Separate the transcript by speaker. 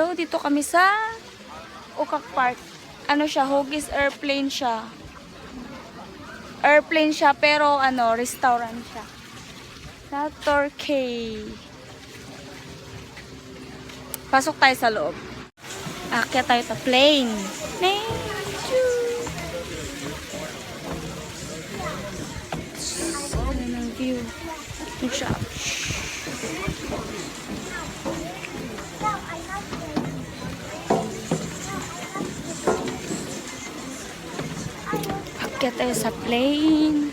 Speaker 1: Hello, dito kami sa Ukak Park. Ano siya, Huggies airplane siya. Airplane siya pero ano, restaurant siya. Sa Torquay. Pasok tayo sa loob. Akyat tayo sa plane. Ayan ang view. Ito siya. Akyat tayo sa plane.